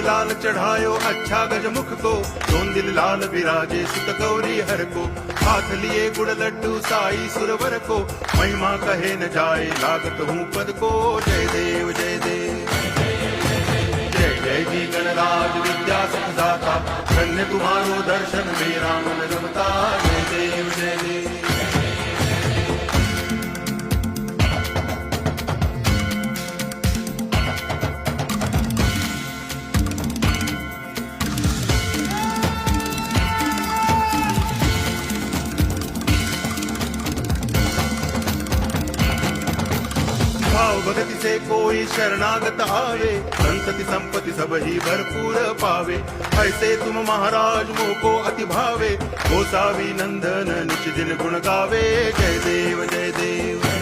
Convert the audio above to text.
लाल चढ़ायो अच्छा गजमुख को, दोन दिल लाल विराजे सुत गौरी हर को, हाथ लिए गुड़ लड्डू साई सुरवर को, महिमा कहे न जाए लागत हूँ पद को। जय देव जय देव जय जय जी गणराज विद्या सुख दाता, धन्य तुम्हारो दर्शन मेरा मन रमता। जय देव जय देव भाव भगति से कोई शरणागत आवे, संतति संपत्ति सब ही भरपूर पावे। ऐसे तुम महाराज मोको अति भावे, गोसावी नंदन निच दिन गुण गावे। जय देव जय देव